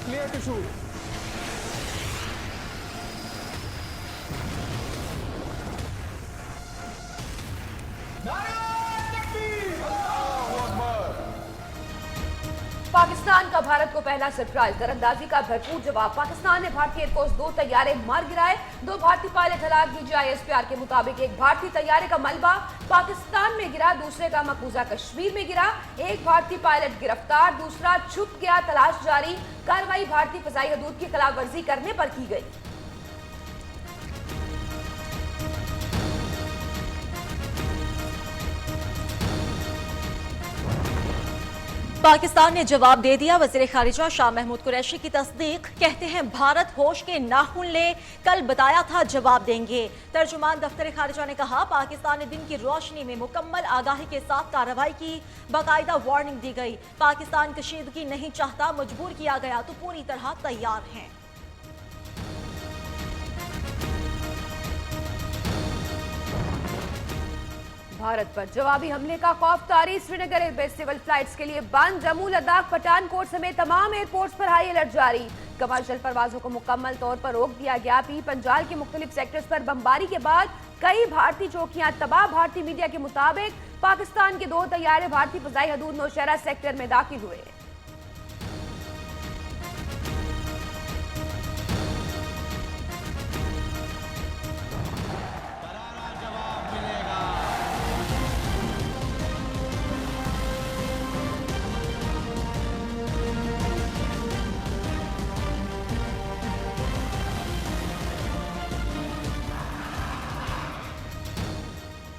Clear to shoot. Pakistan का भारत को पहला सरप्राइज, दरअंदाजी का भरपूर जवाब। पाकिस्तान ने भारतीय एयरफोर्स 2 तैयारे मार गिराए, 2 भारतीय पायलट हलाक। DJISPR के मुताबिक एक भारतीय तैयारे का मलबा पाकिस्तान में गिरा, दूसरे का मकबूजा कश्मीर में गिरा। एक भारतीय पायलट गिरफ्तार, दूसरा छुप गया, तलाश जारी। कार्रवाई भारतीय फजाई हदूद की खिलाफ वर्जी करने पर की गई। पाकिस्तान ने जवाब दे दिया। वज़ीर खारिजा शाह महमूद कुरैशी की तस्दीक, कहते हैं भारत होश के नाखून ले, कल बताया था जवाब देंगे। तर्जुमान दफ्तर खारिजा ने कहा, पाकिस्तान ने दिन की रोशनी में मुकम्मल आगाही के साथ कार्रवाई की, बाकायदा वार्निंग दी गई। पाकिस्तान कशीदगी नहीं चाहता, मजबूर किया गया तो पूरी तरह तैयार हैं। भारत पर जवाबी हमले का खौफ तारी, श्रीनगर एयरबेस सिविल फ्लाइट्स के लिए बंद। जम्मू, लद्दाख, पठानकोट समेत तमाम एयरपोर्ट्स पर हाई अलर्ट जारी। कमर्शियल परवाजों को मुकम्मल तौर पर रोक दिया गया। पंजाल के मुख्तलिफ सेक्टर्स पर बमबारी के बाद कई भारतीय चौकियां तबाह। भारतीय मीडिया के मुताबिक पाकिस्तान के 2 तैयारे भारतीय फजाई हदूद नौशहरा सेक्टर में दाखिल हुए।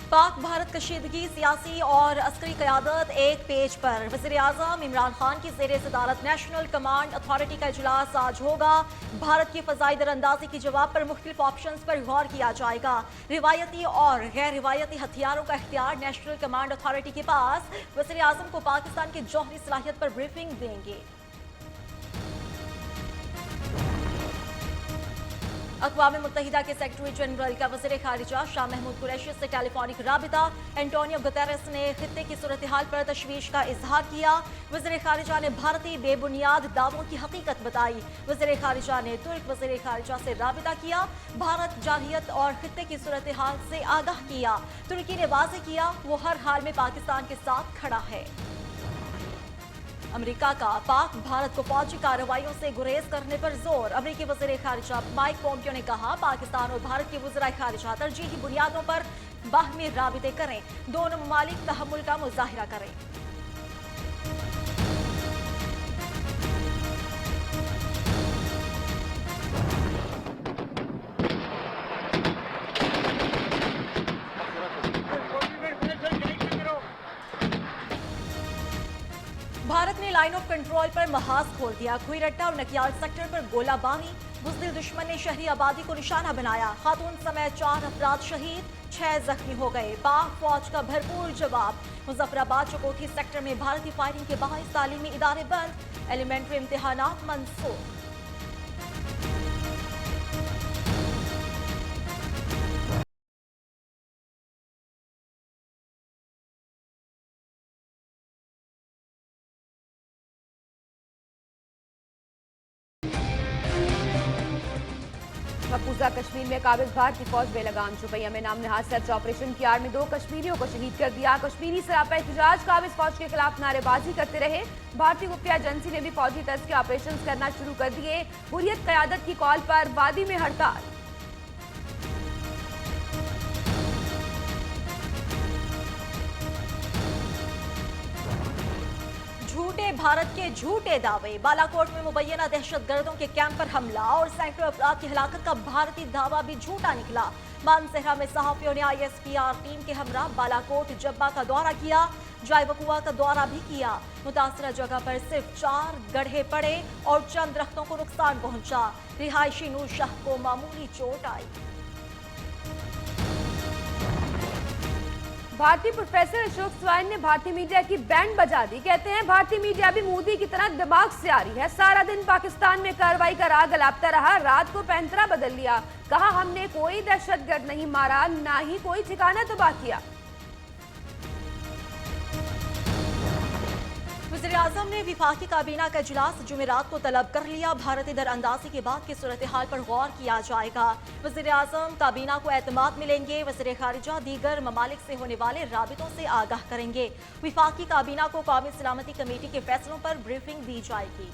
पाक भारत कशीदगी, सियासी और अस्करी क़यादत एक पेज पर। वज़ीर आज़म इमरान खान की ज़ेर सदारत नेशनल कमांड अथॉरिटी का इजलास आज होगा। भारत की फ़ज़ाई दरअंदाज़ी के जवाब पर मुख्तलिफ ऑप्शंस पर गौर किया जाएगा। रिवायती और गैर रिवायती हथियारों का इख्तियार नेशनल कमांड अथॉरिटी के पास। वज़ीर आज़म को पाकिस्तान की जौहरी सलाहियत पर ब्रीफिंग देंगे। अक़वाम मुत्तहिदा के सेक्रेटरी जनरल का वज़ीर खारिजा शाह महमूद कुरैशी से टेलीफोनिक राबिता। एंटोनियो गुतेरेस ने खित्ते की सूरत हाल पर तशवीश का इजहार किया। वज़ीर खारिजा ने भारतीय बेबुनियाद दावों की हकीकत बताई। वज़ीर खारिजा ने तुर्क वज़ीर खारिजा से राबिता किया, भारत जारहियत और खित्ते की सूरत हाल से आगाह किया। तुर्की ने वाज़ेह किया वो हर हाल में पाकिस्तान के साथ खड़ा है। अमेरिका का पाक भारत को फौजी कार्रवाइयों से गुरेज करने पर जोर। अमेरिकी वज़ीर खारिजा माइक पोम्पियो ने कहा, पाकिस्तान और भारत के वज़ीर खारिजा तरजीही बुनियादों पर बाहमी राबिते करें, दोनों ममालिक तहम्मुल का मुजाहिरा करें। भारत ने लाइन ऑफ कंट्रोल पर महाज खोल दिया। खुईरट्टा और नकियाल सेक्टर पर गोलाबारी, बुज़दिल दुश्मन ने शहरी आबादी को निशाना बनाया। खातून समेत 4 अफराद शहीद, 6 जख्मी हो गए। पाक फौज का भरपूर जवाब। मुजफ्फराबाद चकोठी सेक्टर में भारतीय फायरिंग के बायस तालीमी इदारे बंद, एलिमेंट्री इम्तिहानात मंसूख। मकबूजा कश्मीर में काबिज भारतीय फौज बेलगाम। चुपैया में नाम नहाज सर्च ऑपरेशन की आड़ में 2 कश्मीरियों को शहीद कर दिया। कश्मीरी सरापा एहतजाज काबिज फौज के खिलाफ नारेबाजी करते रहे। भारतीय खुफिया एजेंसी ने भी फौजी तर्ज के ऑपरेशन करना शुरू कर दिए। हुर्रियत क़यादत की कॉल पर वादी में हड़ताल। झूठे भारत के झूठे दावे। बालाकोट में मुबैना दहशतगर्दों के कैंप पर हमला और सैकड़ों अफराद की हलाकत का भारतीय दावा भी झूठा निकला। मानसेहरा में सहाफियों ने ISPR टीम के हमरा बालाकोट जब्बा का दौरा किया, जाय वकुआ का दौरा भी किया। मुतासरा जगह पर सिर्फ 4 गड्ढे पड़े और चंद दरख्तों को नुकसान पहुंचा। रिहायशी नूर शाह को मामूली चोट आई। भारतीय प्रोफेसर अशोक स्वाइन ने भारतीय मीडिया की बैंड बजा दी। कहते हैं भारतीय मीडिया भी मोदी की तरह दिमाग से आ रही है। सारा दिन पाकिस्तान में कार्रवाई का राग अलापता रहा, रात को पैंतरा बदल लिया। कहा हमने कोई दहशतगर्द नहीं मारा, ना ही कोई ठिकाना तबाह किया। वज़ीर वज़ीर आज़म ने विफाकी काबीना का इजलास जुमेरात को तलब कर लिया। भारतीय दरअंदाजी के बाद की सूरत हाल पर गौर किया जाएगा। वज़ीर आज़म काबीना को एतमाद मिलेंगे। वज़ीर खारिजा दीगर ममालिक से होने वाले राबितों से आगाह करेंगे। विफाकी काबीना को कौमी सलामती कमेटी के फैसलों पर ब्रीफिंग दी जाएगी।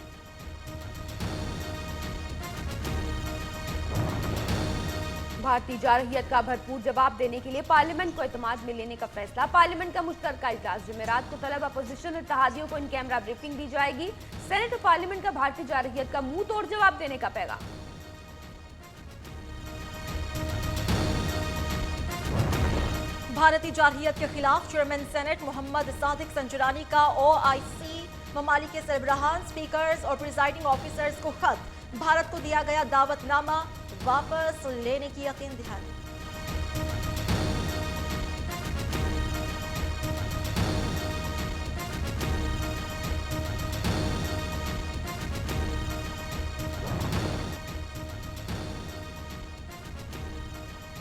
भारतीय जारहियत का भरपूर जवाब देने के लिए पार्लियामेंट को एतमाद में लेने का फैसला। पार्लियामेंट का मुश्तरका इजलास जुमेरात को तलब अपोजिशन और इत्तेहादियों को इन कैमरा ब्रीफिंग दी जाएगी। सेनेट और पार्लियामेंट का भारतीय जारहियत का मुंह तोड़ जवाब देने का पैगाम। भारतीय जारहियत के खिलाफ चेयरमैन सेनेट मोहम्मद सादिक संजरानी का OIC ममालिक के सरबराहान, स्पीकर्स और प्रिजाइडिंग ऑफिसर्स को खत। भारत को दिया गया दावतनामा वापस लेने की यकीन दहानी।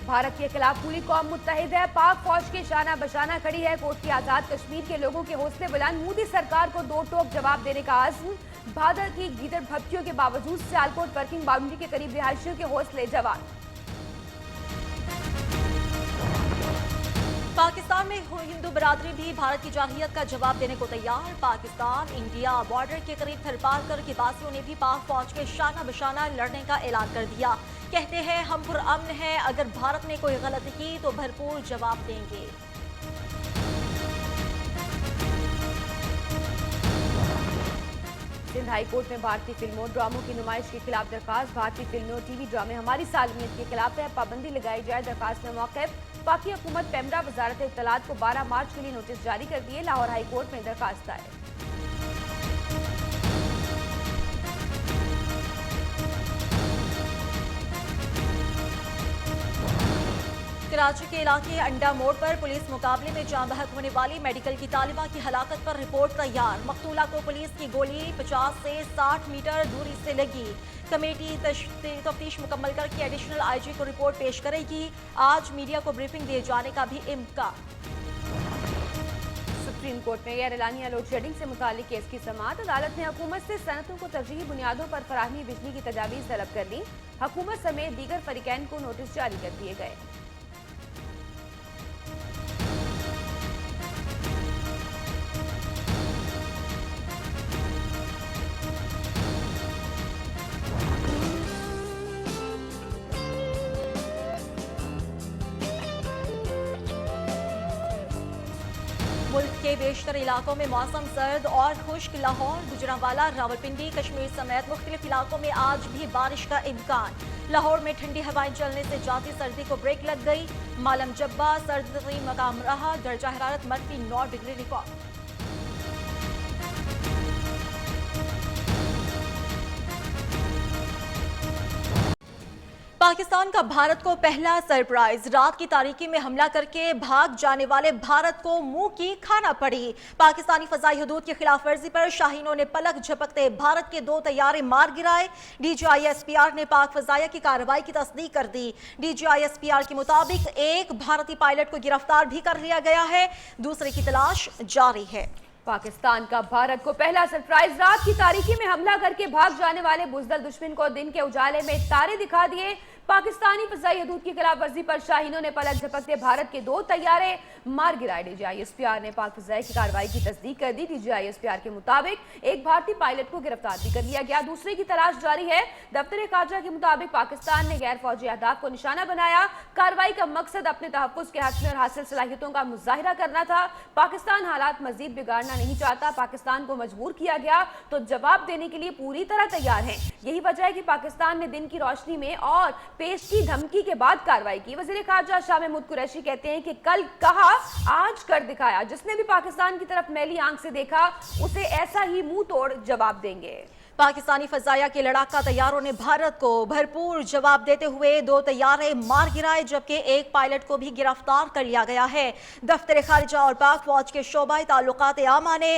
भारत के खिलाफ पूरी कौम मुत्तहिद है। पाक फौज के शाना बशाना खड़ी है। कोर्ट की आजाद कश्मीर के लोगों के हौसले बुलंद। मोदी सरकार को दो टोक जवाब देने का आज़म। भारत की गीदड़ भपटियों के बावजूद सियालकोट वर्किंग बाउंड्री के करीब रिहायशियों के हौसले जवान। पाकिस्तान में हिंदू बरादरी भी भारत की जारहियत का जवाब देने को तैयार। पाकिस्तान इंडिया बॉर्डर के करीब थरपारकर के बासियों ने भी पाक फौज के शाना बशाना लड़ने का ऐलान कर दिया। कहते हैं हम पुरअमन हैं, अगर भारत ने कोई गलती की तो भरपूर जवाब देंगे। सिंध हाई कोर्ट में भारतीय फिल्मों ड्रामों की नुमाइश के खिलाफ दरखास्त। भारतीय फिल्मों और टीवी ड्रामे हमारी सालमियत के खिलाफ है, पाबंदी लगाई जाए। दरखास्त में मौक़िफ़। पाकी हुकूमत पेमरा वजारत इत्तलात को 12 मार्च के लिए नोटिस जारी कर दिए। लाहौर हाई कोर्ट में दरखास्त दायर। कराची के इलाके अंडा मोड़ पर पुलिस मुकाबले में जान बहक होने वाली मेडिकल की तालिबा की हलाकत पर रिपोर्ट तैयार। मकतूला को पुलिस की गोली 50 से 60 मीटर दूरी से लगी। कमेटी तफ्तीश मुकम्मल करके एडिशनल IG को रिपोर्ट पेश करेगी। आज मीडिया को ब्रीफिंग दिए जाने का भी इम्कान। सुप्रीम कोर्ट में गैर एलानिया लोड शेडिंग से मुतालिक केस की समाअत। अदालत ने हुकूमत से सनतों को तरजीही बुनियादों पर फराहमी बिजली की तजावीज़ तलब कर ली। हुकूमत समेत दीगर फरीकैन को नोटिस जारी कर दिए गए। मुल्क के बेशतर इलाकों में मौसम सर्द और खुश्क। लाहौर, गुजरांवाला, रावलपिंडी, कश्मीर समेत मुख्तलिफ इलाकों में आज भी बारिश का इम्कान। लाहौर में ठंडी हवाएं चलने से जाती सर्दी को ब्रेक लग गई। मालम जब्बा सर्द तरीन मकाम रहा। दर्जा हरारत -9 डिग्री रिकॉर्ड। पाकिस्तान का भारत को पहला सरप्राइज। रात की तारीकी में हमला करके भाग जाने वाले भारत को मुंह की खाना पड़ी। पाकिस्तानी फजाई हदूद की खिलाफ वर्जी पर शाहीनों ने पलक झपकते भारत के 2 तैयारे मार गिराए। DGI SPR ने पाक फजाया की कार्रवाई की तस्दीक कर दी। DGI SPR के मुताबिक एक भारतीय पायलट को गिरफ्तार भी कर लिया गया है, दूसरे की तलाश जारी है। पाकिस्तान का भारत को पहला सरप्राइज। रात की तारीकी में हमला करके भाग जाने वाले बुज़दिल दुश्मन को दिन के उजाले में तारे दिखा दिए। पाकिस्तानी फजाई हदूद की खिलाफ वर्जी पर शाहीनों ने पलक झपकते भारत के 2 तैयारे मार गिराए। DGI SPR ने पाक फजाई की कार्रवाई की तस्दीक कर दी। DGI SPR के मुताबिक एक भारतीय पायलट को गिरफ्तार भी कर लिया गया, दूसरे की तलाश जारी है। दफ्तर खारजा के मुताबिक पाकिस्तान ने गैर फौजी अहदाफ को निशाना बनाया। कार्रवाई का मकसद अपने तहफ्फुज़ के हक में और हासिल सलाहियतों का मुजाहिरा करना था। पाकिस्तान हालात मजीद बिगाड़ना नहीं चाहता। पाकिस्तान को मजबूर किया गया तो जवाब देने के लिए पूरी तरह तैयार है। यही वजह है कि पाकिस्तान ने दिन की रोशनी में और पेश की धमकी के बाद कार्रवाई की। वज़ीर खारजा शाह महमूद कुरैशी कहते हैं कि कल कहा आज कर दिखाया। जिसने भी पाकिस्तान की तरफ मैली आंख से देखा उसे ऐसा ही मुंह तोड़ जवाब देंगे। पाकिस्तानी फजाया के लड़ाका तैयारों ने भारत को भरपूर जवाब देते हुए 2 तैयारे मार गिराए, जबकि एक पायलट को भी गिरफ्तार कर लिया गया है। दफ्तर खारिजा और पाक फौज के शोबाई ताल्लुकात आमा ने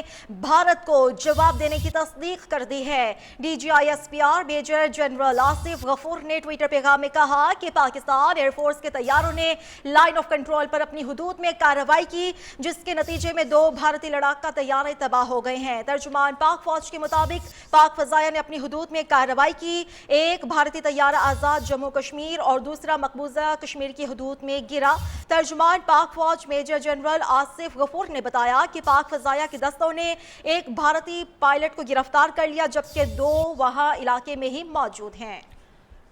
भारत को जवाब देने की तस्दीक कर दी है। DGISPR major general Asif Ghafoor ने ट्विटर पैगाम में कहा कि पाकिस्तान एयरफोर्स के तैयारों ने लाइन ऑफ कंट्रोल पर अपनी हुदूद में कार्रवाई की, जिसके नतीजे में 2 भारतीय लड़ाका तैयारे तबाह हो गए हैं। तर्जुमान पाक फौज के मुताबिक पाक फजाया ने अपनी हुदूद में कार्रवाई की। एक भारतीय तैयारा आजाद जम्मू कश्मीर और दूसरा मकबूजा कश्मीर की हुदूद में गिरा। तर्जुमान पाक फौज मेजर जनरल आसिफ गफूर ने बताया कि पाक फजाया के दस्तों ने एक भारतीय पायलट को गिरफ्तार कर लिया, जबकि 2 वहां इलाके में ही मौजूद हैं।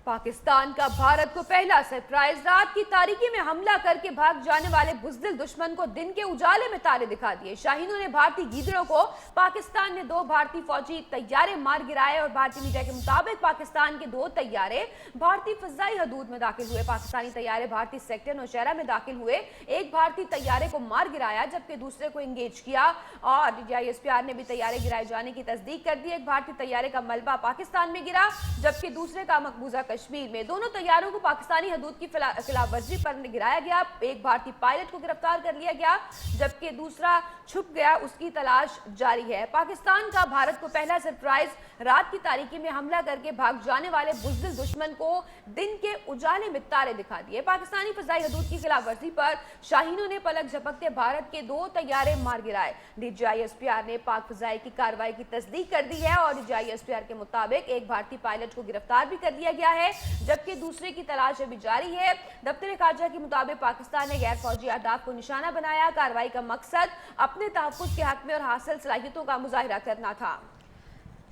पाकिस्तान का भारत को पहला सरप्राइज, रात की तारीकी में हमला करके भाग जाने वाले बुज़दिल दुश्मन को दिन के उजाले में तारे दिखा दिए। शाहीनों ने भारतीय गीदड़ों को, पाकिस्तान ने 2 भारतीय फौजी तैयारे मार गिराए और भारतीय मीडिया के मुताबिक पाकिस्तान के 2 तैयारे भारतीय फजाई हदूद में दाखिल हुए। पाकिस्तानी तैयारे भारतीय सेक्टर नौशहरा में दाखिल हुए, एक भारतीय तैयारे को मार गिराया जबकि दूसरे को इंगेज किया। और DGISPR ने भी तैयारे गिराए जाने की तस्दीक कर दी। एक भारतीय तैयारे का मलबा पाकिस्तान में गिरा जबकि दूसरे का मकबूजा कश्मीर में। दोनों तैयारों को पाकिस्तानी हदूद की खिलाफ वर्जी पर गिराया गया। एक भारतीय पायलट को गिरफ्तार कर लिया गया जबकि दूसरा छुप गया, उसकी तलाश जारी है। पाकिस्तान का भारत को पहला सरप्राइज, रात की तारीकी में हमला करके भाग जाने वाले बुज़दिल दुश्मन को दिन के उजाले में तारे दिखा दिए। पाकिस्तानी फजाई हदूद की खिलाफ वर्जी पर शाहीनों ने पलक झपकते भारत के 2 तैयारे मार गिराए। DGISPR ने पाक फजाई की कार्रवाई की तस्दीक कर दी है और DGISPR के मुताबिक एक भारतीय पायलट को गिरफ्तार भी कर लिया गया है जबकि दूसरे की तलाश अभी जारी है। दफ्तर खारजा के मुताबिक पाकिस्तान ने गैर फौजी अहदाफ को निशाना बनाया। कार्रवाई का मकसद अपने तहफ्फुज़ के हक में और हासिल सलाहियतों का मुजाहिरा करना था।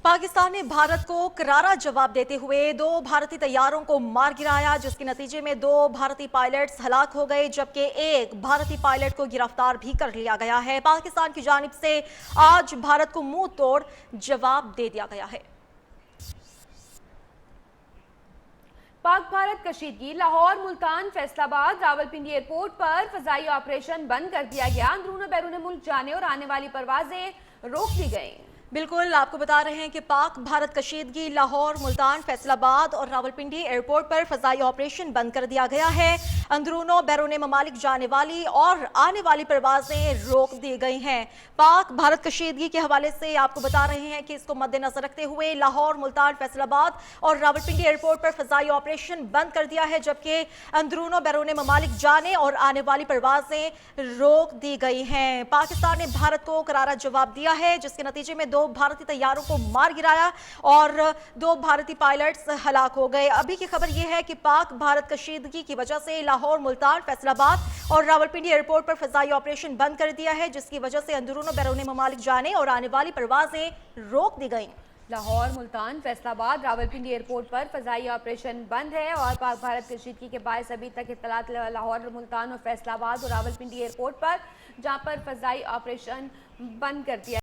पाकिस्तान ने भारत को करारा जवाब देते हुए 2 भारतीय तैयारों को मार गिराया, जिसके नतीजे में 2 भारतीय पायलट्स हलाक हो गए जबकि एक भारतीय पायलट को गिरफ्तार भी कर लिया गया है। पाकिस्तान की जानिब से आज भारत को मुंह तोड़ जवाब दे दिया गया है। पाक भारत कशीदगी, लाहौर, मुल्तान, फैसलाबाद, रावलपिंडी एयरपोर्ट पर फजाई ऑपरेशन बंद कर दिया गया। अंदरून बैरून मुल्क जाने और आने वाली परवाजें रोक दी गई। बिल्कुल, आपको बता रहे हैं कि पाक भारत कशीदगी, लाहौर, मुल्तान, फैसलाबाद और रावलपिंडी एयरपोर्ट पर फजाई ऑपरेशन बंद कर दिया गया है। अंदरूनों बैरून ममालिक जाने वाली और आने वाली परवाजें रोक दी गई हैं। पाक भारत कशीदगी के हवाले से आपको बता रहे हैं कि इसको मद्देनजर रखते हुए लाहौर, मुल्तान, फैसलाबाद और रावलपिंडी एयरपोर्ट पर फजाई ऑपरेशन बंद कर दिया है, जबकि अंदरूनों बैरून ममालिक जाने और आने वाली परवाजें रोक दी गई हैं। पाकिस्तान ने भारत को करारा जवाब दिया है, जिसके नतीजे में 2 भारतीय तैयारों को मार गिराया और 2 भारतीय पायलट्स हलाक हो गए। अभी की खबर यह है कि पाक भारत कशीदगी की वजह से लाहौर, मुल्तान, फैसलाबाद और रावलपिंडी एयरपोर्ट पर फजाई ऑपरेशन बंद कर दिया है, जिसकी वजह से अंदरून बैरून ममालिक जाने और आने वाली परवाजें रोक दी गई। लाहौर, मुल्तान, फैसलाबाद, रावलपिंडी एयरपोर्ट पर फजाई ऑपरेशन बंद है और पाक भारत कशीदगी के बायस अभी तक इत्तलात लाहौर, मुल्तान और फैसलाबाद और रावलपिंडी एयरपोर्ट पर, जहां पर फजाई ऑपरेशन बंद कर दिया